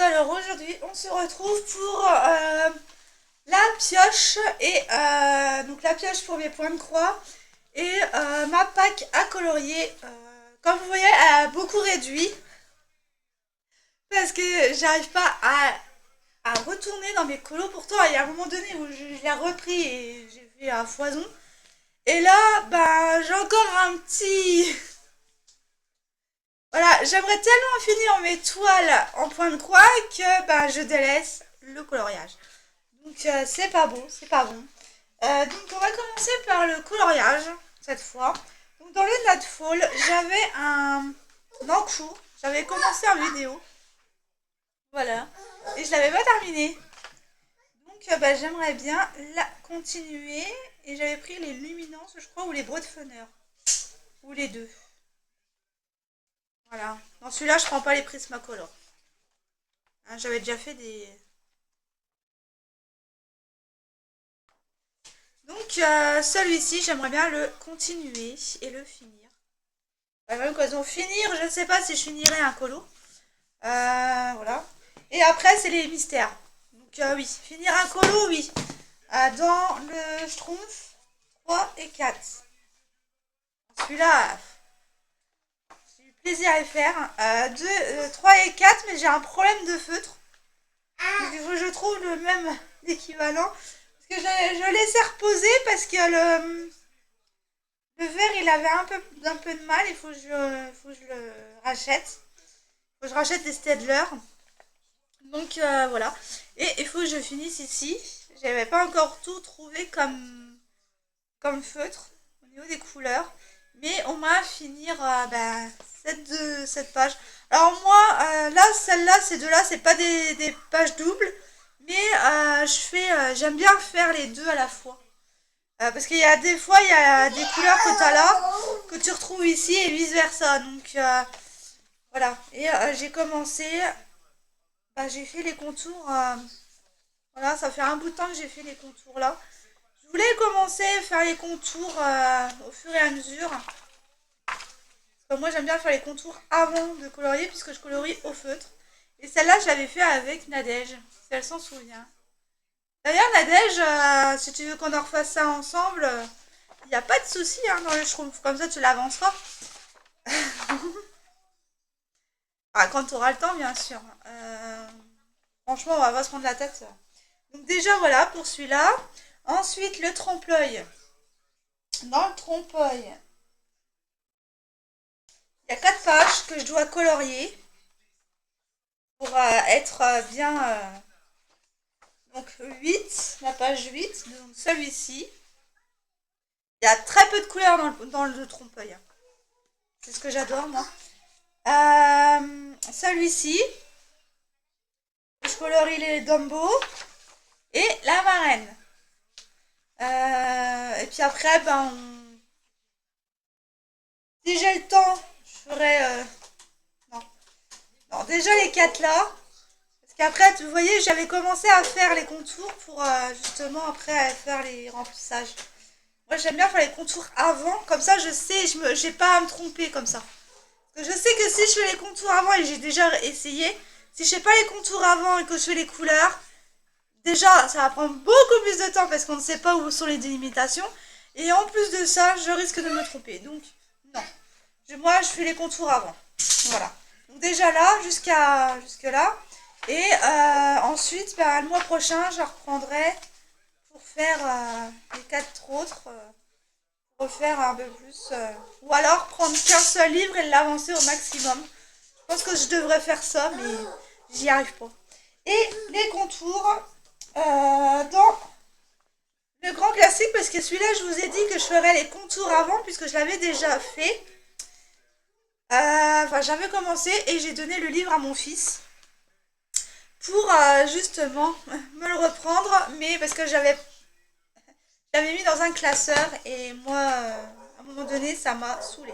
Alors aujourd'hui, on se retrouve pour la pioche et donc la pioche pour mes points de croix et ma pack à colorier. Comme vous voyez, elle a beaucoup réduit parce que j'arrive pas à retourner dans mes colos. Pourtant, il y a un moment donné où je l'ai repris et j'ai fait à foison. Et là, bah, j'ai encore un petit. Voilà, j'aimerais tellement finir mes toiles en point de croix que bah, je délaisse le coloriage. Donc c'est pas bon, c'est pas bon. Donc on va commencer par le coloriage cette fois. Donc dans le Nightfall, j'avais un encours. J'avais commencé en vidéo. Voilà. Et je l'avais pas terminé. Donc bah, j'aimerais bien la continuer. Et j'avais pris les luminances, je crois, ou les Broadfunner. Ou les deux. Voilà. Dans celui-là, je prends pas les Prismacolor. Hein, j'avais déjà fait des. Donc celui-ci, j'aimerais bien le continuer et le finir. Même l'occasion finir, je ne sais pas si je finirai un colo. Voilà. Et après, c'est les mystères. Donc oui, finir un colo, oui. Dans le Schtroumpf 3 et 4. Celui-là, j'ai eu plaisir à le faire. 3 et 4, mais j'ai un problème de feutre. Donc il faut que je trouve le même équivalent. Parce que je laissais reposer parce que le verre, il avait un peu de mal. Il faut que je le rachète. Il faut que je rachète des Staedtler. Donc voilà. Et il faut que je finisse ici. J'avais pas encore tout trouvé comme feutre au niveau des couleurs. Mais on m'a finir cette page. Alors moi, là, celle-là, ces deux-là, c'est pas des pages doubles. Mais j'aime bien faire les deux à la fois. Parce qu'il y a des fois, il y a des couleurs que tu as là, que tu retrouves ici et vice versa. Donc voilà. Et j'ai commencé, bah, j'ai fait les contours. Voilà, ça fait un bout de temps que j'ai fait les contours là. Je voulais commencer à faire les contours au fur et à mesure. Parce que moi j'aime bien faire les contours avant de colorier puisque je colorie au feutre. Et celle-là, je l'avais fait avec Nadège, si elle s'en souvient. D'ailleurs, Nadège, si tu veux qu'on en refasse ça ensemble, il n'y a pas de souci hein, dans le schtroumpf. Comme ça, tu l'avanceras. Quand tu auras le temps, bien sûr. Franchement, on va pas se prendre la tête. Donc déjà, voilà, pour celui-là. Ensuite, le trompe-l'œil. Dans le trompe-l'œil, il y a 4 pages que je dois colorier pour être bien... donc 8, la page 8, donc celui-ci. Il y a très peu de couleurs dans le trompe-l'œil. C'est ce que j'adore, moi. Celui-ci, je colorie les Dumbo et la marraine. Et puis après, ben, si j'ai le temps, je ferai... non. Non, déjà les 4 là. Parce qu'après, vous voyez, j'avais commencé à faire les contours pour justement après faire les remplissages. Moi, j'aime bien faire les contours avant. Comme ça, je sais, j'ai pas à me tromper comme ça. Parce que je sais que si je fais les contours avant, et j'ai déjà essayé, si je fais pas les contours avant et que je fais les couleurs, déjà, ça va prendre beaucoup plus de temps parce qu'on ne sait pas où sont les délimitations. Et en plus de ça, je risque de me tromper. Donc, non. Moi, je fais les contours avant. Voilà. Donc déjà là, jusque là. Et ensuite, bah, le mois prochain, je reprendrai pour faire les 4 autres. Pour refaire un peu plus. Ou alors prendre qu'un seul livre et l'avancer au maximum. Je pense que je devrais faire ça, mais j'y arrive pas. Et les contours dans le grand classique, parce que celui-là, je vous ai dit que je ferais les contours avant, puisque je l'avais déjà fait. Enfin, j'avais commencé et j'ai donné le livre à mon fils pour justement me le reprendre, mais parce que j'avais mis dans un classeur et moi, à un moment donné, ça m'a saoulé.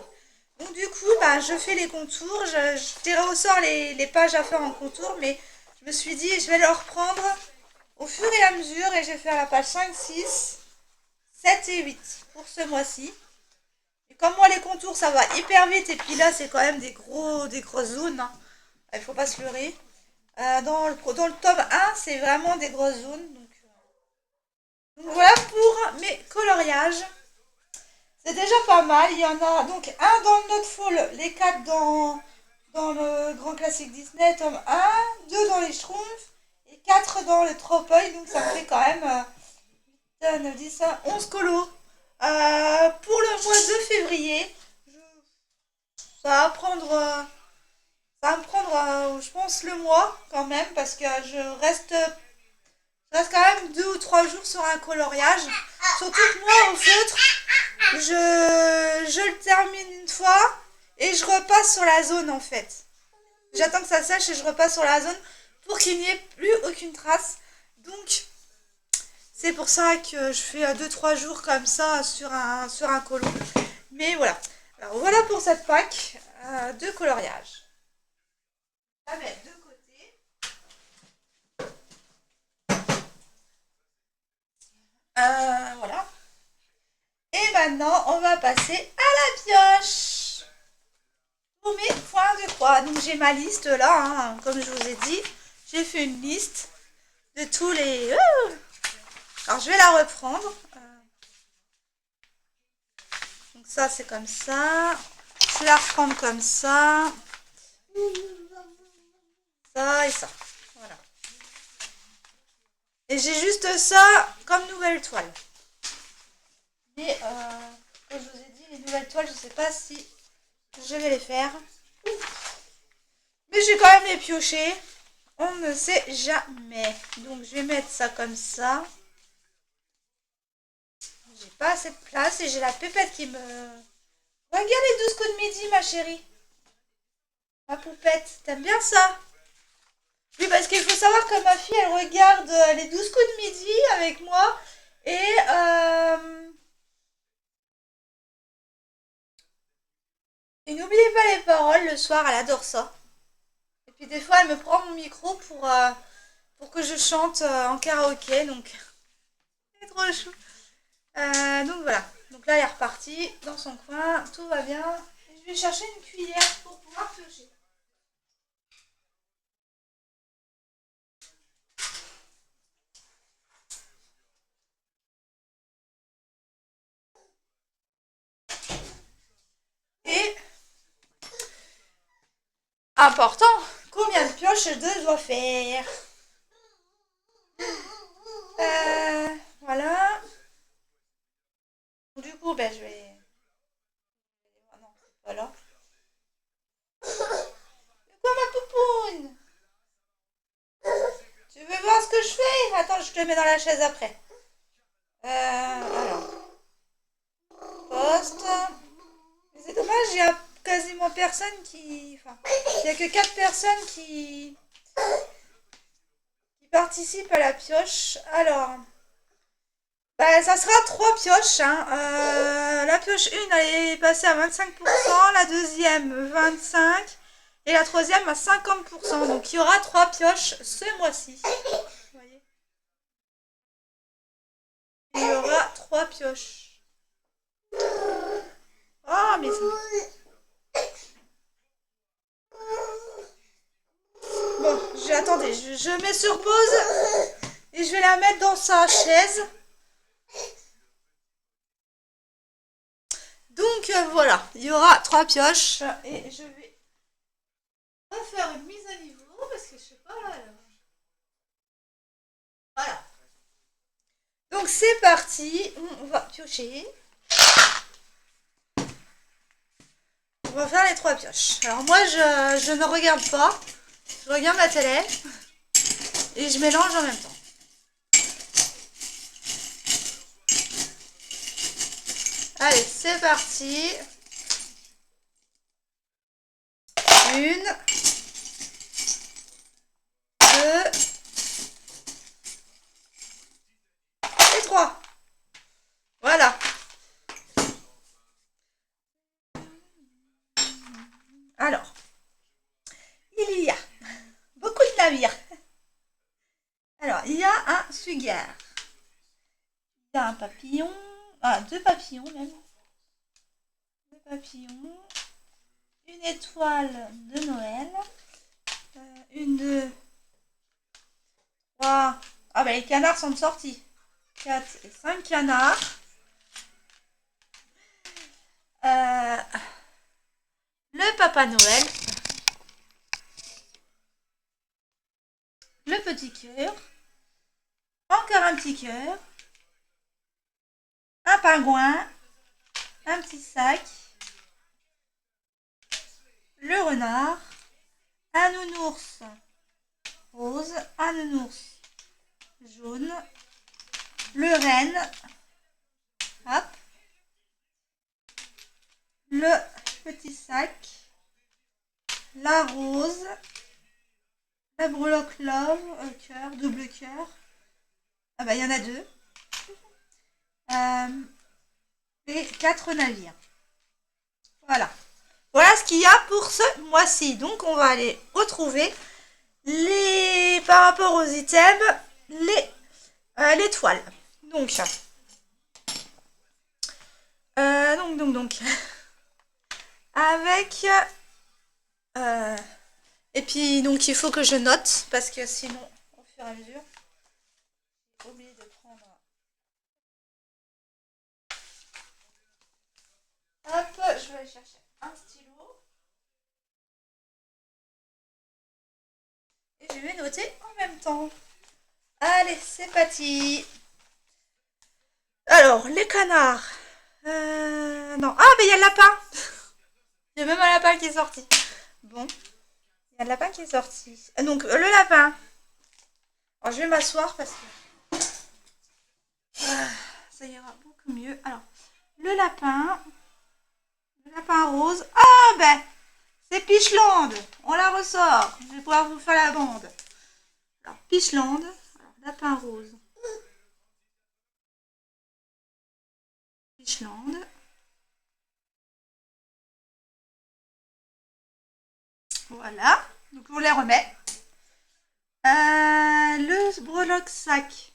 Donc du coup, ben, je fais les contours, je tirerai au sort les pages à faire en contour, mais je me suis dit, je vais le reprendre au fur et à mesure et je vais faire la page 5, 6, 7 et 8 pour ce mois-ci. Et comme moi les contours ça va hyper vite et puis là c'est quand même des grosses zones, hein. Il faut pas se leurrer. Dans le tome 1, c'est vraiment des grosses zones. Donc voilà pour mes coloriages. C'est déjà pas mal. Il y en a donc un dans le Noteful, les 4 dans le grand classique Disney, tome 1, 2 dans les Schtroumpfs et 4 dans le Tropeuil. Donc ça me fait quand même 9, 10, 11 colos. Pour le mois de février, ça va prendre, ça va me prendre, je pense, le mois quand même, parce que je reste quand même 2 ou 3 jours sur un coloriage. Surtout que moi, au feutre, je le termine une fois et je repasse sur la zone en fait. J'attends que ça sèche et je repasse sur la zone pour qu'il n'y ait plus aucune trace. Donc, c'est pour ça que je fais 2-3 jours comme ça sur un colo. Mais voilà. Alors voilà pour cette pack de coloriage. Je vais la mettre de côté. Voilà. Et maintenant, on va passer à la pioche. Pour mes points de croix. Donc j'ai ma liste là, hein, comme je vous ai dit. J'ai fait une liste de tous les... Alors je vais la reprendre. Donc ça c'est comme ça. Je vais la reprendre comme ça. Ça et ça. Voilà. Et j'ai juste ça comme nouvelle toile. Mais comme je vous ai dit, les nouvelles toiles, je ne sais pas si je vais les faire. Mais je vais quand même les piocher. On ne sait jamais. Donc je vais mettre ça comme ça. J'ai pas assez de place et j'ai la pépette qui me... Regarde les 12 coups de midi, ma chérie. Ma poupette, t'aimes bien ça? Oui, parce qu'il faut savoir que ma fille, elle regarde les 12 coups de midi avec moi. Et n'oubliez pas les paroles, le soir, elle adore ça. Et puis des fois, elle me prend mon micro pour que je chante en karaoké, donc c'est trop chou. Donc voilà, donc là, elle est repartie dans son coin, tout va bien. Et je vais chercher une cuillère pour pouvoir piocher. Et important, combien de pioches je dois faire? Voilà. Du coup, ben, je vais... Ah non, c'est pas là. C'est quoi ma poupoune? Tu veux voir ce que je fais? Attends, je te le mets dans la chaise après. Alors, poste. Mais c'est dommage, il y a quasiment personne qui... Enfin, il n'y a que 4 personnes qui participent à la pioche. Alors... Bah, ça sera 3 pioches. Hein. La pioche 1, elle est passée à 25%, la deuxième 25%, et la troisième à 50%. Donc il y aura 3 pioches ce mois-ci. Vous voyez, il y aura 3 pioches. Oh, mais bon, attendez, je mets sur pause et je vais la mettre dans sa chaise. Donc voilà, il y aura 3 pioches et je vais refaire une mise à niveau parce que je sais pas là. Voilà. Donc c'est parti, on va piocher. On va faire les 3 pioches. Alors moi je ne regarde pas, je regarde la télé et je mélange en même temps. Allez, c'est parti. 1, 2 et 3. Voilà. Alors, il y a beaucoup de navires. Alors, il y a un sugar. Il y a un papillon. Ah, 2 papillons même. 2 papillons. Une étoile de Noël. Une 3. Ah bah les canards sont sortis. 4 et 5 canards. Le Papa Noël. Le petit cœur. Encore un petit cœur. Un pingouin. Un petit sac. Le renard. Un nounours rose. Un nounours jaune. Le renne. Hop. Le petit sac. La rose. La breloque love. Cœur. Double cœur. Ah bah il y en a 2. Et 4 navires. Voilà. Voilà ce qu'il y a pour ce mois-ci. Donc on va aller retrouver les par rapport aux items les toiles. Donc avec et puis donc il faut que je note parce que sinon au fur et à mesure j'ai oublié de prendre. Hop, je vais aller chercher un stylo. Et je vais noter en même temps. Allez, c'est parti. Alors, les canards. Non. Ah, mais il y a le lapin. Il y a même un lapin qui est sorti. Bon. Il y a le lapin qui est sorti. Donc, le lapin. Alors, je vais m'asseoir parce que ça ira beaucoup mieux. Alors, le lapin. Le lapin rose. Ah, ben, c'est Pichland. On la ressort. Je vais pouvoir vous faire la bande. Alors, Pichland. Alors, lapin rose. Pichland. Voilà. Donc, on les remet. Le breloque sac.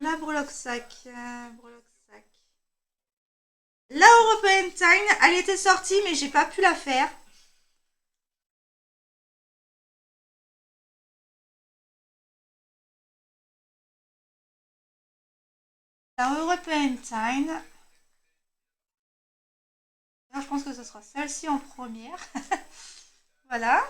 La breloque sac. Breloque sac. La European Time, elle était sortie, mais j'ai pas pu la faire. La European Time. Alors, je pense que ce sera celle-ci en première. Voilà.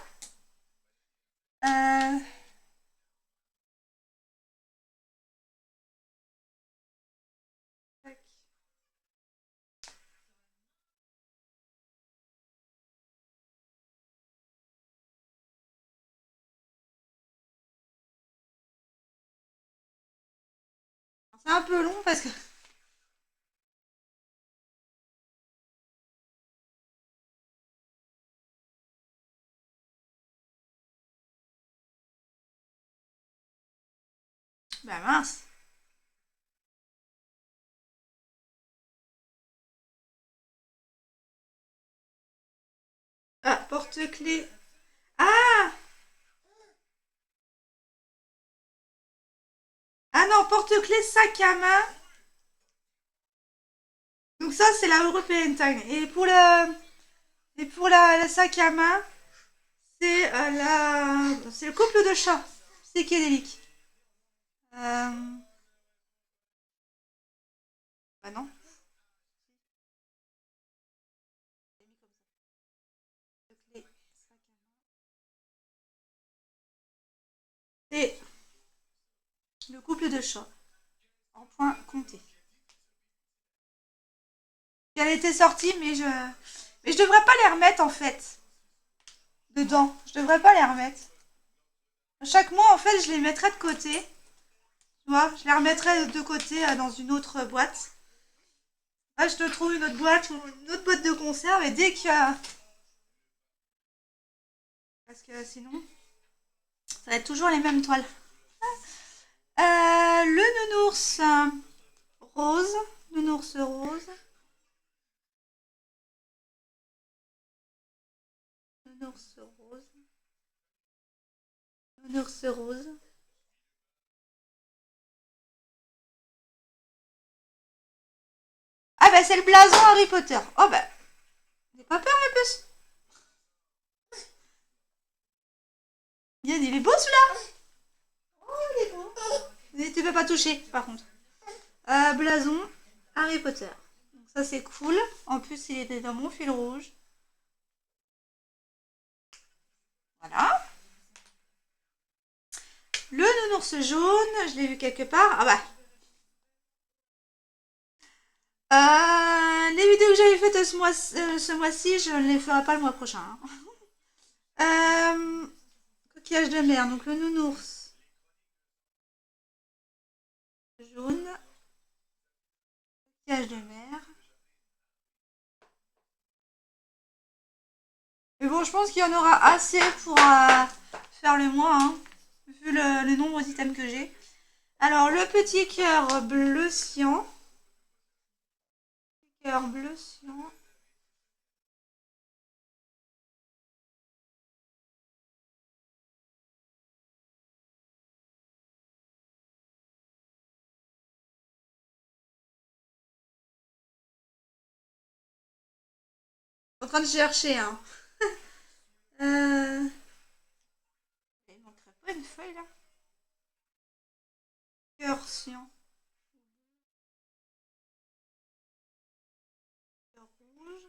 C'est un peu long parce que... Bah mince. Ah, porte-clés. Ah! Ah non, porte-clés, sac à main. Donc ça, c'est la European Time. Et pour la sac à main, c'est c'est le couple de chats psychédélique. Bah non. C'est le couple de chats en point compté. Elle était sortie, mais je devrais pas les remettre en fait dedans. Je devrais pas les remettre. Chaque mois, en fait, je les mettrai de côté. Tu vois, je les remettrai de côté dans une autre boîte. Là, je te trouve une autre boîte ou une autre boîte de conserve et dès que... Parce que sinon, ça va être toujours les mêmes toiles. Le nounours rose. Nounours rose. Nounours rose. Nounours rose. Ah bah c'est le blason Harry Potter. Oh bah, n'aie pas peur ma puce. Yann, il est beau celui-là. il est beau. Mais tu peux pas toucher, par contre. Blason, Harry Potter. Donc ça, c'est cool. En plus, il était dans mon fil rouge. Voilà. Le nounours jaune, je l'ai vu quelque part. Ah bah. Les vidéos que j'avais faites ce mois-ci, je ne les ferai pas le mois prochain. Coquillage de mer, donc le nounours jaune. Coquillage de mer. Mais bon, je pense qu'il y en aura assez pour faire le mois, hein, vu le nombre d'items que j'ai. Alors, le petit cœur bleu cyan. Cœur bleu cyan. En train de chercher, hein. Il manquerait pas une feuille, là. Cœur cyan. Cœur rouge.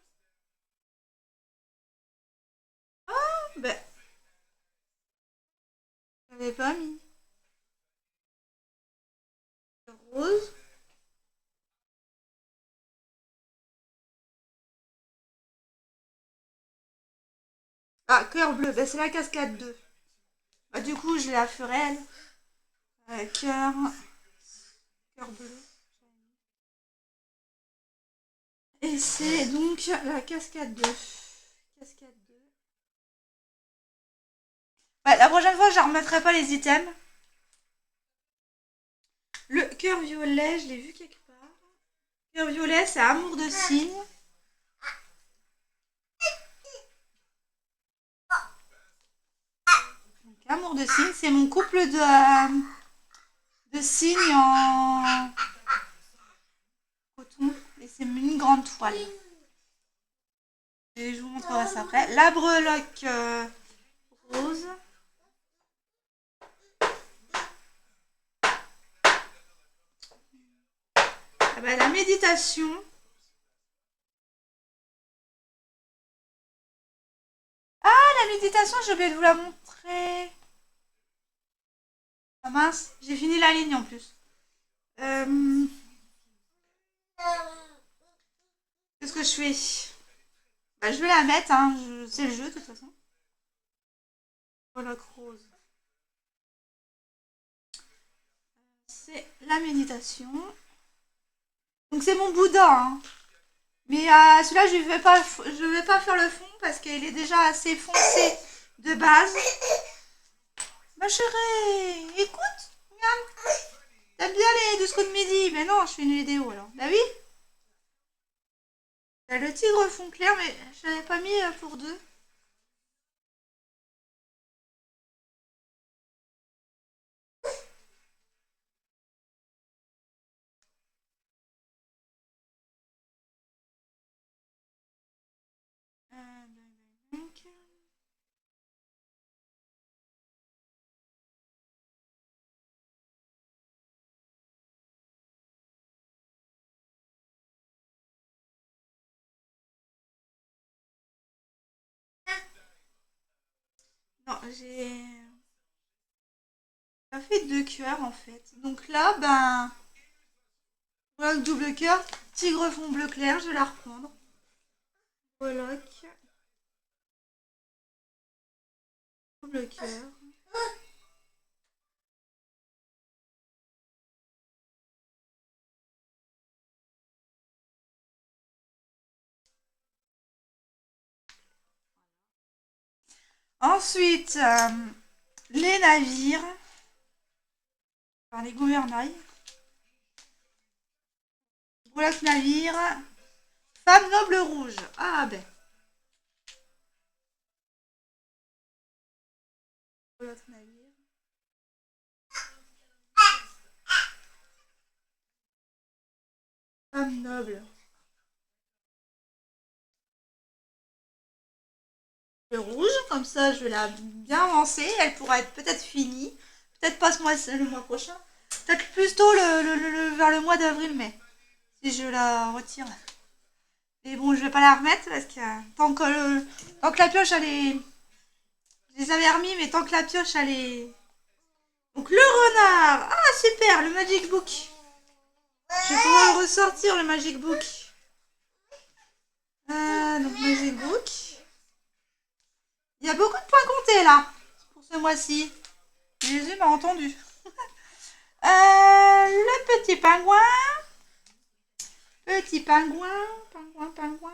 Ben, j'avais pas mis. Cœur rose. Ah, cœur bleu, ben, c'est la cascade 2. Bah, du coup, je la ferai, elle. Cœur bleu. Et c'est donc la cascade 2. Cascade 2. Ouais, la prochaine fois, je ne remettrai pas les items. Le cœur violet, je l'ai vu quelque part. Cœur violet, c'est amour de cygne. Donc, amour de cygne, c'est mon couple de cygnes en coton. Et c'est une grande toile. Et je vous montrerai ça après. La breloque rose. Ah bah, la méditation. Ah, la méditation, j'ai oublié de vous la montrer. Ah mince, j'ai fini la ligne en plus. Qu'est-ce que je fais? Bah, je vais la mettre, hein. C'est le jeu de toute façon. Breloque rose. C'est la méditation. Donc c'est mon Bouddha, hein. Mais celui-là, je vais pas faire le fond parce qu'il est déjà assez foncé de base. Ma chérie, écoute, regarde. T'aimes bien les discours de midi? Mais non, je fais une vidéo alors. Bah oui. Il y a le tigre fond clair, mais je l'avais pas mis pour deux. Non, j'ai pas fait deux cœurs en fait. Donc là, ben, voilà le double cœur, tigre fond bleu clair, je vais la reprendre. Voilà, double cœur. Ensuite, les navires, enfin les gouvernails. Breloque navire, femme noble rouge. Ah ben. Breloque navire. Femme noble. Le rouge, comme ça je vais la bien avancer. Elle pourra être peut-être finie. Peut-être pas le mois prochain. Peut-être plutôt vers le mois d'avril-mai. Si je la retire. Mais bon, je vais pas la remettre parce que tant que la pioche elle est... Je les avais remis, mais tant que la pioche elle est... Donc le renard. Ah super, le Magic Book. Je vais pouvoir le ressortir, le Magic Book. Donc Magic Book. Il y a beaucoup de points comptés là, pour ce mois-ci. Jésus m'a entendu. Le petit pingouin. Petit pingouin. Pingouin.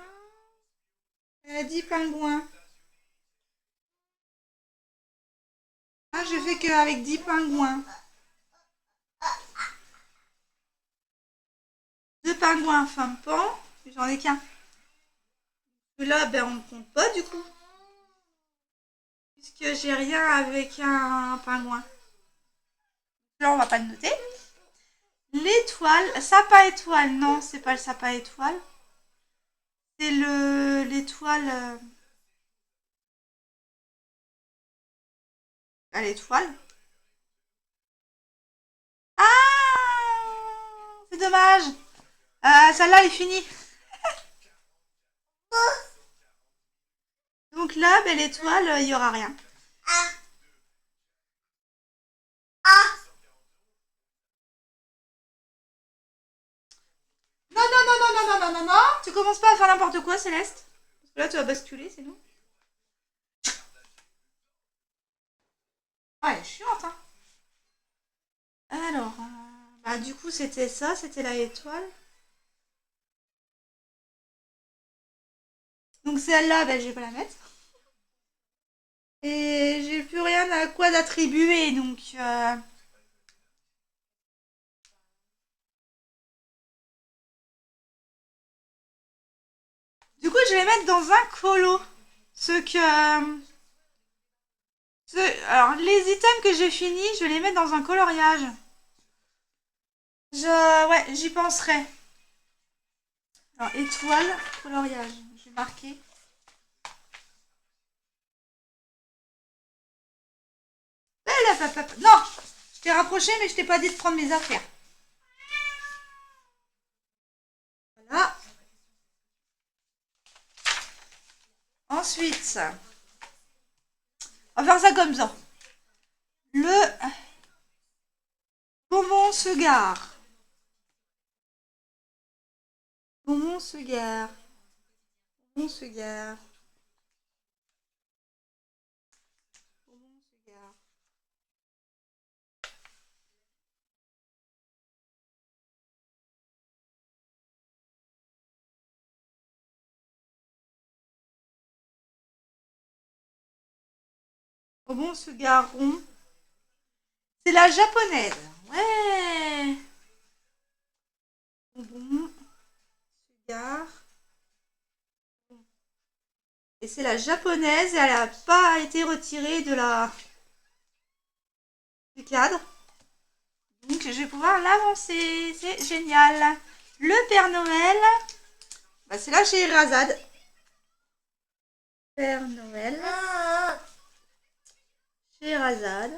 10 pingouins. Ah, je fais qu'avec 10 pingouins. 2 pingouins femme pan. J'en ai qu'un. Là, ben, on ne compte pas du coup. Puisque j'ai rien avec un pingouin. Là, on va pas le noter. L'étoile. Sapin étoile. Non, c'est pas le sapin étoile. C'est l'étoile. À l'étoile. Ah, c'est dommage. Celle-là est finie. Donc là, ben, l'étoile, il n'y aura rien. Non, non, non, non, non, non, non, non, non. Tu commences pas à faire n'importe quoi, Céleste. Parce que là, tu vas basculer, c'est nous. Ah, elle est chiante, hein. Alors, bah, du coup, c'était ça, c'était la étoile. Donc celle-là, ben, je vais pas la mettre. Et j'ai plus rien à quoi d'attribuer, donc... Du coup, je vais mettre dans un colo. Alors, les items que j'ai finis, je vais les mettre dans un coloriage. Ouais, j'y penserai. Alors, étoile, coloriage. Je vais marquer. Non, je t'ai rapproché, mais je t'ai pas dit de prendre mes affaires. Voilà. Ensuite, on va faire ça comme ça. Le bonbon se gare. Bonbon se gare. Bonbon se gare. Bonbon se gare. Bonbon se gare rond. C'est la japonaise. Ouais. Bonbon se gare. Et c'est la japonaise, elle n'a pas été retirée du cadre. Donc je vais pouvoir l'avancer. C'est génial. Le Père Noël. Bah, c'est là chez Razad. Père Noël. Chez Razad.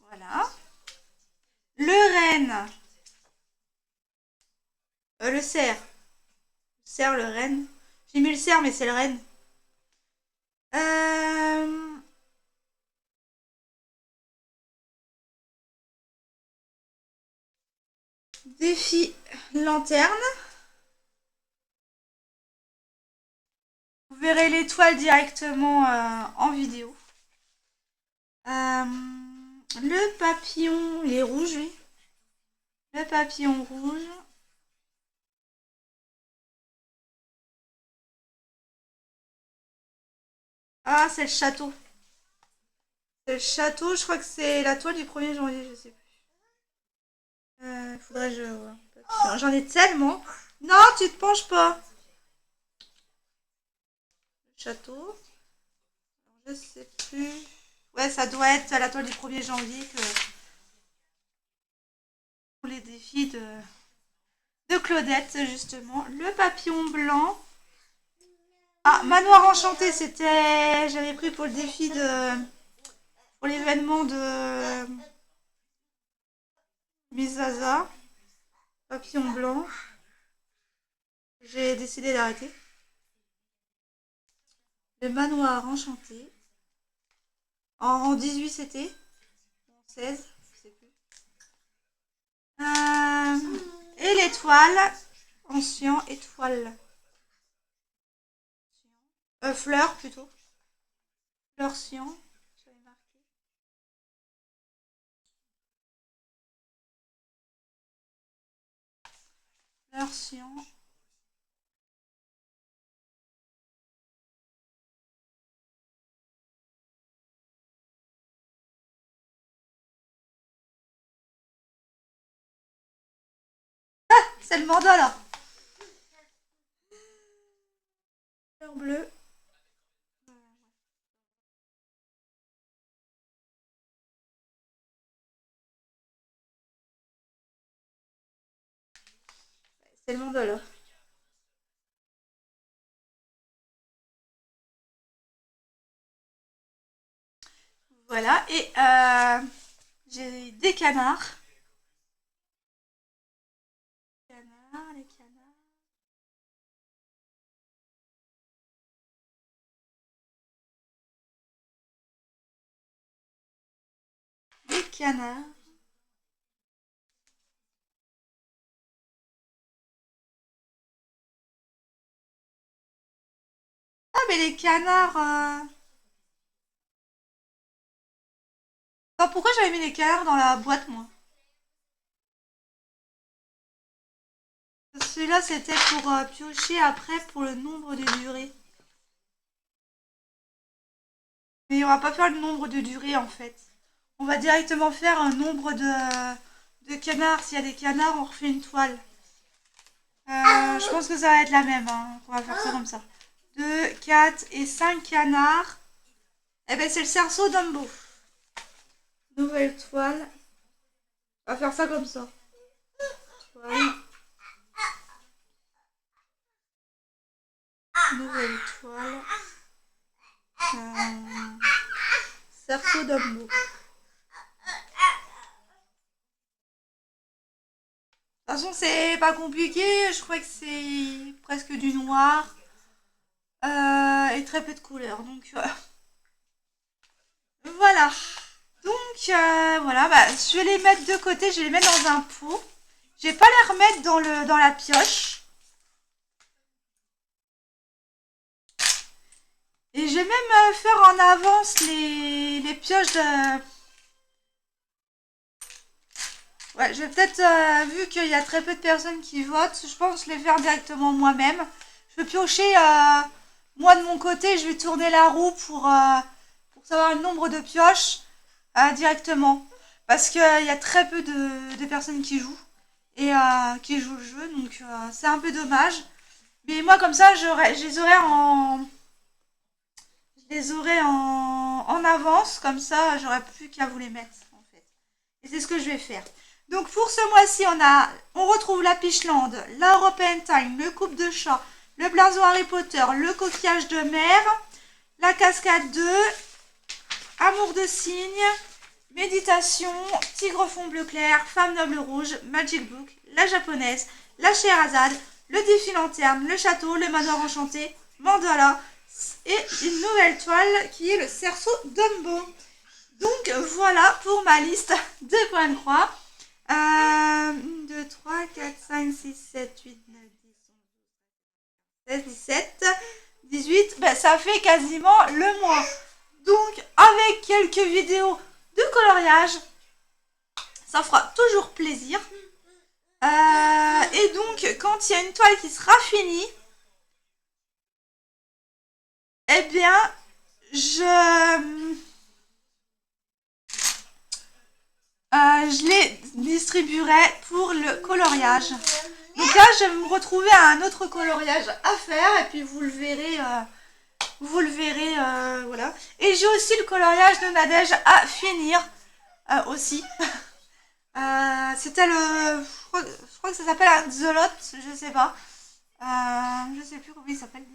Voilà. Le renne. Le cerf. Le cerf, le renne. J'ai mis le cerf, mais c'est le renne. Défi lanterne. Vous verrez l'étoile directement en vidéo. Le papillon, il est rouge, oui. Le papillon rouge. Ah, c'est le château. C'est le château, je crois que c'est la toile du 1er janvier, je sais plus. Faudrait que je vois. J'en ai tellement. Non, tu te penches pas. Château. Je sais plus. Ouais, ça doit être la toile du 1er janvier que pour les défis de Claudette, justement. Le papillon blanc. Ah, Manoir Enchanté, c'était... J'avais pris pour le défi de... Pour l'événement de... Miss Zaza. Papillon blanc. J'ai décidé d'arrêter. Le Manoir Enchanté. En 18 c'était. En 16, je sais plus. Et l'étoile. En cyan, étoile. Fleur plutôt. Fleur cyan. J'avais marqué. Fleur cyan. C'est le mandala. Fleur bleue. C'est le mandala. Voilà. Et j'ai des canards. Les canards. Les canards. Ah, mais les canards. Enfin, pourquoi j'avais mis les canards dans la boîte, moi? Celui-là, c'était pour piocher après pour le nombre de durées. Mais on va pas faire le nombre de durées, en fait. On va directement faire un nombre de canards. S'il y a des canards, on refait une toile. Je pense que ça va être la même. Hein. On va faire ça comme ça. 2, 4 et 5 canards. Eh ben, c'est le cerceau Dumbo. Nouvelle toile. On va faire ça comme ça. Toile. Nouvelle toile. Cerceau Dumbo. De toute façon, c'est pas compliqué. Je crois que c'est presque du noir. Et très peu de couleurs. Donc, voilà. Donc, voilà. Bah, je vais les mettre de côté. Je vais les mettre dans un pot. Je vais pas les remettre dans la pioche. Et je vais même faire en avance les pioches de... Ouais, je vais peut-être, vu qu'il y a très peu de personnes qui votent, je pense les faire directement moi-même. Je vais piocher, moi de mon côté, je vais tourner la roue pour savoir le nombre de pioches directement. Parce qu'il y a très peu de personnes qui jouent et qui jouent le jeu, donc c'est un peu dommage. Mais moi comme ça, je les aurais en avance, comme ça j'aurais plus qu'à vous les mettre en fait. Et c'est ce que je vais faire. Donc pour ce mois-ci, on retrouve la Picheland, la European Time, le coupe de chat, le blason Harry Potter, le coquillage de mer, la cascade 2, amour de cygne, méditation, tigre fond bleu clair, femme noble rouge, Magic Book, la japonaise, la Scheherazade, le défi lanterne, le château, le manoir enchanté, mandala et une nouvelle toile qui est le cerceau Dumbo. Donc voilà pour ma liste de points de croix. 1, 2, 3, 4, 5, 6, 7, 8, 9, 10, 11, 12, 13, 17, 18. Ben, ça fait quasiment le mois. Donc avec quelques vidéos de coloriage, ça fera toujours plaisir. Et donc quand il y a une toile qui sera finie, eh bien je les distribuerai pour le coloriage. Donc là, je vais me retrouver à un autre coloriage à faire et puis vous le verrez, voilà. Et j'ai aussi le coloriage de Nadège à finir aussi. C'était je crois que ça s'appelle un Zolot, je sais pas. Je sais plus comment il s'appelle.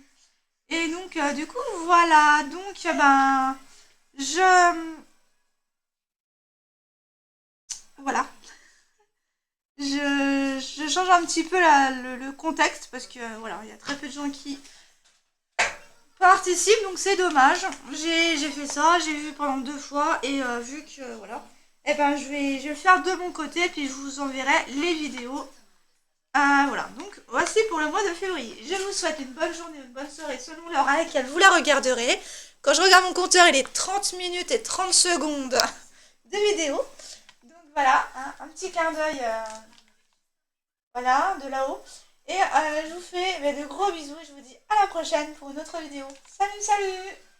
Et donc, du coup, voilà. Donc, ben, je... Voilà. Je change un petit peu le contexte parce que, voilà, il y a très peu de gens qui participent, donc c'est dommage. J'ai fait ça, j'ai vu pendant 2 fois et vu que, voilà, et ben, je vais le faire de mon côté puis je vous enverrai les vidéos. Voilà, donc voici pour le mois de février. Je vous souhaite une bonne journée, une bonne soirée selon l'heure à laquelle vous la regarderez. Quand je regarde mon compteur, il est 30 minutes et 30 secondes de vidéo. Donc voilà, un petit clin d'œil, voilà, de là-haut. Et je vous fais de gros bisous et je vous dis à la prochaine pour une autre vidéo. Salut, salut!